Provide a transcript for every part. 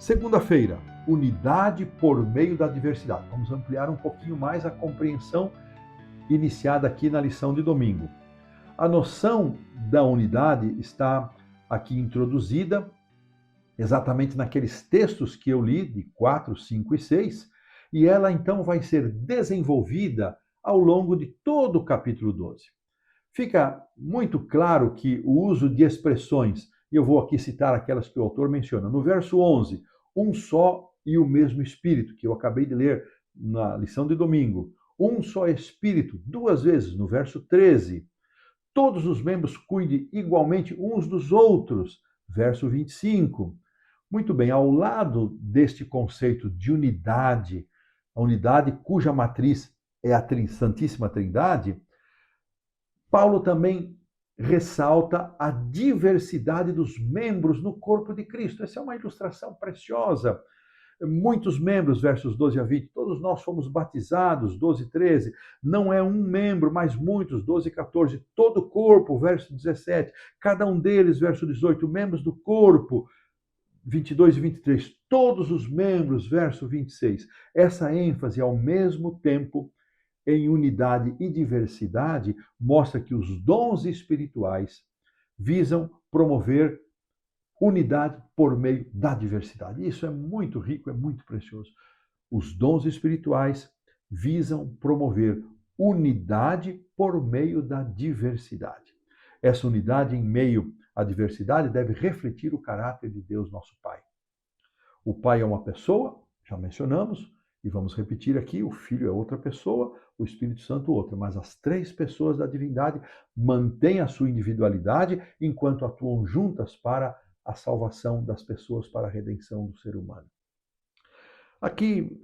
Segunda-feira, unidade por meio da diversidade. Vamos ampliar um pouquinho mais a compreensão iniciada aqui na lição de domingo. A noção da unidade está aqui introduzida exatamente naqueles textos que eu li, de 4, 5 e 6, e ela então vai ser desenvolvida ao longo de todo o capítulo 12. Fica muito claro que o uso de expressões, e eu vou aqui citar aquelas que o autor menciona. No verso 11, um só e o mesmo Espírito, que eu acabei de ler na lição de domingo. Um só Espírito, duas vezes, no verso 13. Todos os membros cuidem igualmente uns dos outros, verso 25. Muito bem, ao lado deste conceito de unidade, a unidade cuja matriz é a Santíssima Trindade, Paulo também ressalta a diversidade dos membros no corpo de Cristo. Essa é uma ilustração preciosa. Muitos membros, versos 12 a 20, todos nós fomos batizados, 12 e 13, não é um membro, mas muitos, 12 e 14, todo o corpo, verso 17, cada um deles, verso 18, membros do corpo, 22 e 23, todos os membros, verso 26. Essa ênfase, ao mesmo tempo, em unidade e diversidade, mostra que os dons espirituais visam promover unidade por meio da diversidade. Isso é muito rico, é muito precioso. Os dons espirituais visam promover unidade por meio da diversidade. Essa unidade em meio à diversidade deve refletir o caráter de Deus, nosso Pai. O Pai é uma pessoa, já mencionamos, e vamos repetir aqui, o Filho é outra pessoa, o Espírito Santo outra, mas as três pessoas da divindade mantêm a sua individualidade enquanto atuam juntas para a salvação das pessoas, para a redenção do ser humano. Aqui,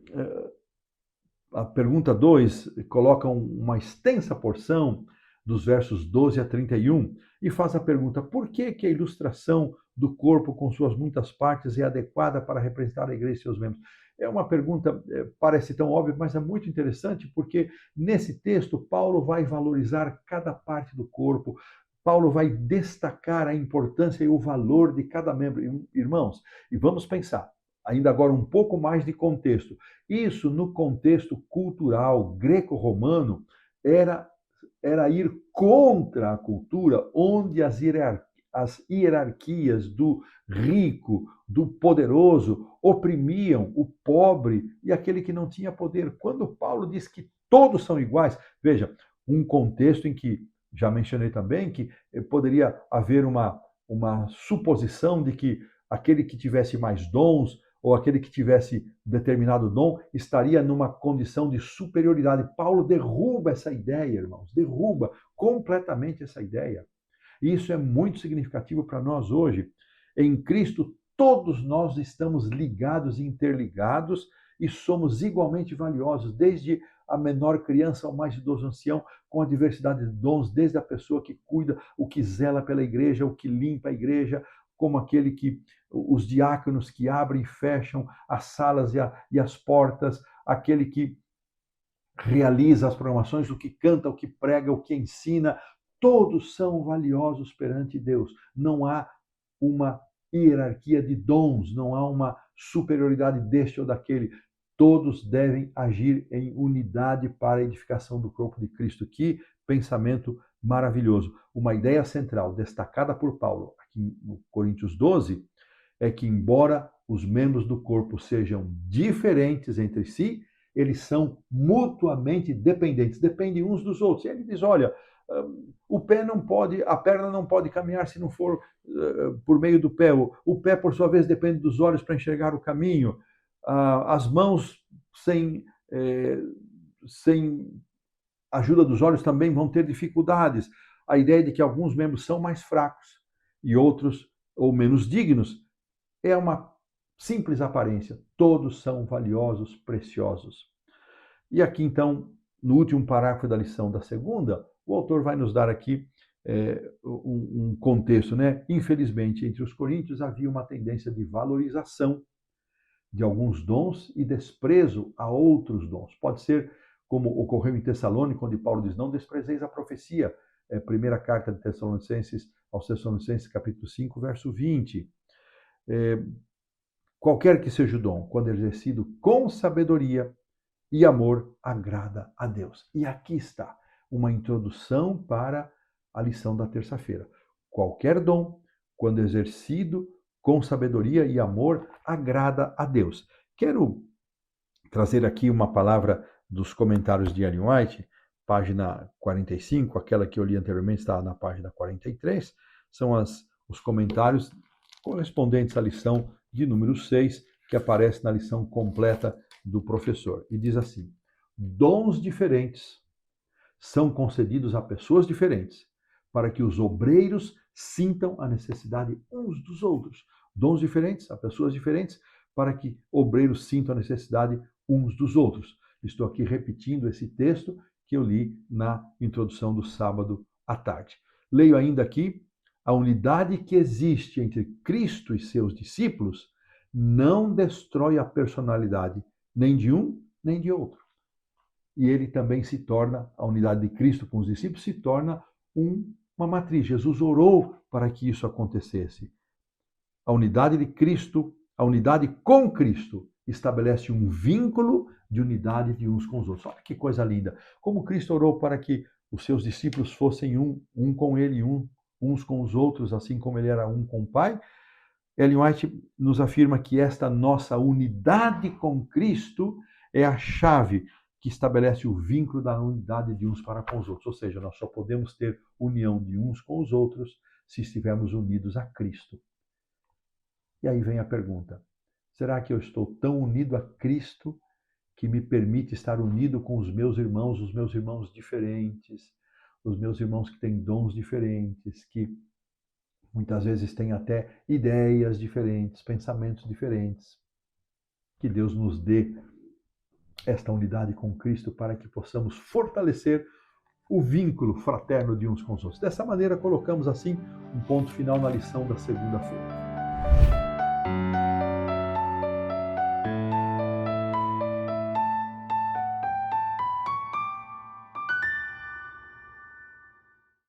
a pergunta 2 coloca uma extensa porção dos versos 12 a 31 e faz a pergunta: por que a ilustração do corpo com suas muitas partes é adequada para representar a igreja e seus membros? É uma pergunta, parece tão óbvia, mas é muito interessante porque nesse texto Paulo vai valorizar cada parte do corpo, Paulo vai destacar a importância e o valor de cada membro. Irmãos, e vamos pensar, ainda agora um pouco mais de contexto. Isso, no contexto cultural greco-romano, era ir contra a cultura onde as hierarquias do rico, do poderoso, oprimiam o pobre e aquele que não tinha poder. Quando Paulo diz que todos são iguais, veja, um contexto em que, já mencionei também, que poderia haver uma suposição de que aquele que tivesse mais dons, ou aquele que tivesse determinado dom, estaria numa condição de superioridade. Paulo derruba essa ideia, irmãos, derruba completamente essa ideia. E isso é muito significativo para nós hoje. Em Cristo, todos nós estamos ligados e interligados e somos igualmente valiosos, desde a menor criança ao mais idoso ancião, com a diversidade de dons, desde a pessoa que cuida, o que zela pela igreja, o que limpa a igreja, como aquele que, os diáconos que abrem e fecham as salas e as portas, aquele que realiza as programações, o que canta, o que prega, o que ensina, todos são valiosos perante Deus. Não há uma hierarquia de dons, não há uma superioridade deste ou daquele. Todos devem agir em unidade para a edificação do corpo de Cristo. Que pensamento maravilhoso. Uma ideia central destacada por Paulo aqui no Coríntios 12 é que, embora os membros do corpo sejam diferentes entre si, eles são mutuamente dependentes, dependem uns dos outros. E ele diz: olha, o pé não pode, a perna não pode caminhar se não for por meio do pé. O pé, por sua vez, depende dos olhos para enxergar o caminho. As mãos sem ajuda dos olhos também vão ter dificuldades. A ideia de que alguns membros são mais fracos e outros ou menos dignos é uma simples aparência. Todos são valiosos, preciosos. E aqui, então, no último parágrafo da lição da segunda, o autor vai nos dar aqui um contexto, né? Infelizmente, entre os coríntios havia uma tendência de valorização de alguns dons e desprezo a outros dons. Pode ser como ocorreu em Tessalônica, onde Paulo diz: não desprezeis a profecia. Primeira carta de Tessalonicenses aos Tessalonicenses, capítulo 5, verso 20. Qualquer que seja o dom, quando exercido com sabedoria e amor, agrada a Deus. E aqui está uma introdução para a lição da terça-feira. Qualquer dom, quando exercido com sabedoria e amor, agrada a Deus. Quero trazer aqui uma palavra dos comentários de Ellen White, página 45, aquela que eu li anteriormente está na página 43, são os comentários correspondentes à lição de número 6, que aparece na lição completa do professor. E diz assim: dons diferentes são concedidos a pessoas diferentes, para que os obreiros sintam a necessidade uns dos outros. Dons diferentes a pessoas diferentes, para que obreiros sintam a necessidade uns dos outros. Estou aqui repetindo esse texto que eu li na introdução do sábado à tarde. Leio ainda aqui: a unidade que existe entre Cristo e seus discípulos não destrói a personalidade nem de um nem de outro. E ele também se torna, a unidade de Cristo com os discípulos se torna uma matriz. Jesus orou para que isso acontecesse. A unidade de Cristo, a unidade com Cristo, estabelece um vínculo de unidade de uns com os outros. Olha que coisa linda. Como Cristo orou para que os seus discípulos fossem um com ele, uns com os outros, assim como ele era um com o Pai. Ellen White nos afirma que esta nossa unidade com Cristo é a chave que estabelece o vínculo da unidade de uns para com os outros. Ou seja, nós só podemos ter união de uns com os outros se estivermos unidos a Cristo. E aí vem a pergunta: será que eu estou tão unido a Cristo que me permite estar unido com os meus irmãos diferentes, os meus irmãos que têm dons diferentes, que muitas vezes têm até ideias diferentes, pensamentos diferentes? Que Deus nos dê esta unidade com Cristo para que possamos fortalecer o vínculo fraterno de uns com os outros. Dessa maneira, colocamos assim um ponto final na lição da segunda-feira.